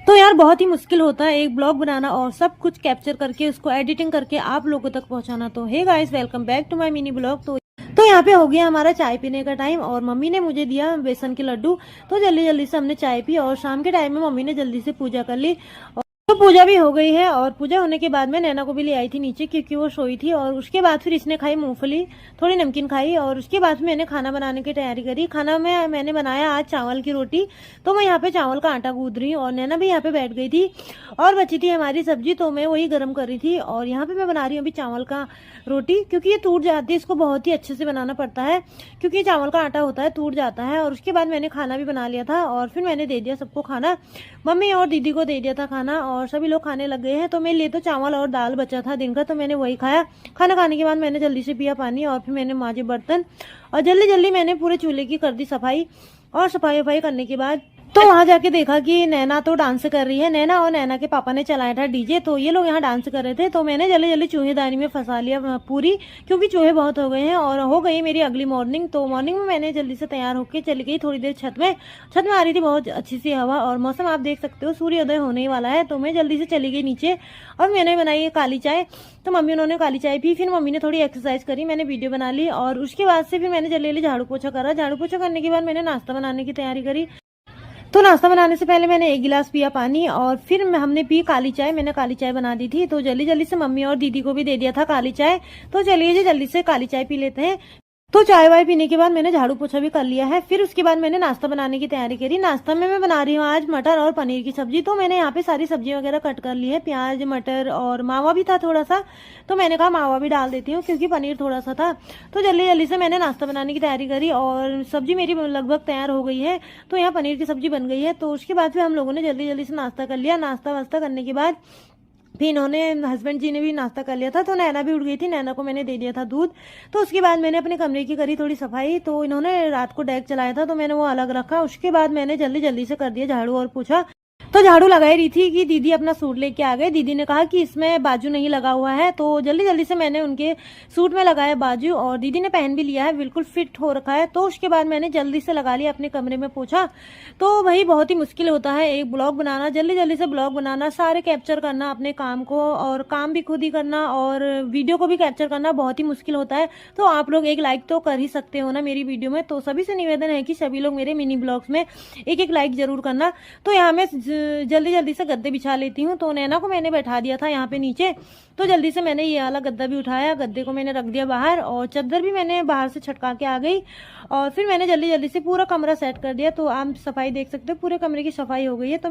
तो यार बहुत ही मुश्किल होता है एक ब्लॉग बनाना और सब कुछ कैप्चर करके उसको एडिटिंग करके आप लोगों तक पहुंचाना। तो hey guys, welcome back to my mini blog. तो यहाँ पे हो गया हमारा चाय पीने का टाइम और मम्मी ने मुझे दिया बेसन के लड्डू। तो जल्दी जल्दी से हमने चाय पी और शाम के टाइम में मम्मी ने जल्दी से पूजा कर ली। तो पूजा भी हो गई है और पूजा होने के बाद में नैना को भी ले आई थी नीचे क्योंकि वो सोई थी। और उसके बाद फिर इसने खाई मूंगफली, थोड़ी नमकीन खाई और उसके बाद मैंने खाना बनाने की तैयारी करी। खाना में मैंने बनाया आज चावल की रोटी। तो मैं यहाँ पे चावल का आटा गूंद रही हूँ और नैना भी यहाँ पे बैठ गई थी और बची थी हमारी सब्जी, तो मैं वही गर्म कर रही थी। और यहाँ पे मैं बना रही हूँ अभी चावल का रोटी, क्योंकि ये टूट जाती है, इसको बहुत ही अच्छे से बनाना पड़ता है क्योंकि चावल का आटा होता है, टूट जाता है। और उसके बाद मैंने खाना भी बना लिया था और फिर मैंने दे दिया सबको खाना, मम्मी और दीदी को दे दिया था खाना और सभी लोग खाने लग गए हैं। तो मेरे लिए तो चावल और दाल बचा था दिन का, तो मैंने वही खाया। खाना खाने के बाद मैंने जल्दी से पिया पानी और फिर मैंने मांजे बर्तन और जल्दी जल्दी मैंने पूरे चूल्हे की कर दी सफाई। और सफाई वफाई करने के बाद तो वहां जाके देखा कि नैना तो डांस कर रही है। नैना और नैना के पापा ने चलाया था डीजे, तो ये लोग यहाँ डांस कर रहे थे। तो मैंने जल्दी जल्दी चूहेदानी में फंसा लिया पूरी, क्योंकि चूहे बहुत हो गए हैं। और हो गई मेरी अगली मॉर्निंग। तो मॉर्निंग में मैंने जल्दी से तैयार होकर चली गई थोड़ी देर छत में। छत में आ रही थी बहुत अच्छी सी हवा और मौसम आप देख सकते हो, सूर्योदय होने वाला है। तो मैं जल्दी से चली गई नीचे और मैंने बनाई काली चाय। तो मम्मी उन्होंने काली चाय पी, फिर मम्मी ने थोड़ी एक्सरसाइज करी, मैंने वीडियो बना ली और उसके बाद से फिर मैंने जल्दी जल्दी झाड़ू पोछा करा। झाड़ू पोछा करने के बाद मैंने नाश्ता बनाने की तैयारी करी। तो नाश्ता बनाने से पहले मैंने एक गिलास पिया पानी और फिर हमने पी काली चाय। मैंने काली चाय बना दी थी, तो जल्दी जल्दी से मम्मी और दीदी को भी दे दिया था काली चाय। तो चलिए जी जल्दी से काली चाय पी लेते हैं। तो चाय वाय पीने के बाद मैंने झाड़ू पोछा भी कर लिया है। फिर उसके बाद मैंने नाश्ता बनाने की तैयारी करी। नाश्ता में मैं बना रही हूँ आज मटर और पनीर की सब्जी। तो मैंने यहाँ पे सारी सब्जी वगैरह कट कर ली है, प्याज मटर और मावा भी था थोड़ा सा, तो मैंने कहा मावा भी डाल देती हूँ क्योंकि पनीर थोड़ा सा था। तो जल्दी जल्दी से मैंने नाश्ता बनाने की तैयारी करी और सब्जी मेरी लगभग तैयार हो गई है। तो यहाँ पनीर की सब्जी बन गई है। तो उसके बाद फिर हम लोगों ने जल्दी जल्दी से नाश्ता कर लिया। नाश्ता वास्ता करने के बाद फिर इन्होंने, हस्बैंड जी ने भी नाश्ता कर लिया था। तो नैना भी उठ गई थी, नैना को मैंने दे दिया था दूध। तो उसके बाद मैंने अपने कमरे की करी थोड़ी सफाई। तो इन्होंने रात को डेक चलाया था तो मैंने वो अलग रखा। उसके बाद मैंने जल्दी जल्दी से कर दिया झाड़ू और पूछा। तो झाड़ू लगाई रही थी कि दीदी अपना सूट लेके आ गए। दीदी ने कहा कि इसमें बाजू नहीं लगा हुआ है, तो जल्दी जल्दी से मैंने उनके सूट में लगाया बाजू और दीदी ने पहन भी लिया है, बिल्कुल फिट हो रखा है। तो उसके बाद मैंने जल्दी से लगा लिया अपने कमरे में पोछा। तो भाई बहुत ही मुश्किल होता है एक ब्लॉग बनाना, जल्दी जल्दी से ब्लॉग बनाना, सारे कैप्चर करना अपने काम को और काम भी खुद ही करना और वीडियो को भी कैप्चर करना बहुत ही मुश्किल होता है। तो आप लोग एक लाइक तो कर ही सकते हो ना मेरी वीडियो में। तो सभी से निवेदन है कि सभी लोग मेरे मिनी ब्लॉग्स में एक एक लाइक जरूर करना। तो यहाँ मैं जल्दी जल्दी से गद्दे बिछा लेती हूँ। तो नैना को मैंने बैठा दिया था यहाँ पे नीचे। तो जल्दी से मैंने ये वाला गद्दा भी उठाया, गद्दे को मैंने रख दिया बाहर और चादर भी मैंने बाहर से छटका के आ गई। और फिर मैंने जल्दी जल्दी से पूरा कमरा सेट कर दिया। तो आप सफाई देख सकते हो, पूरे कमरे की सफाई हो गई है। तो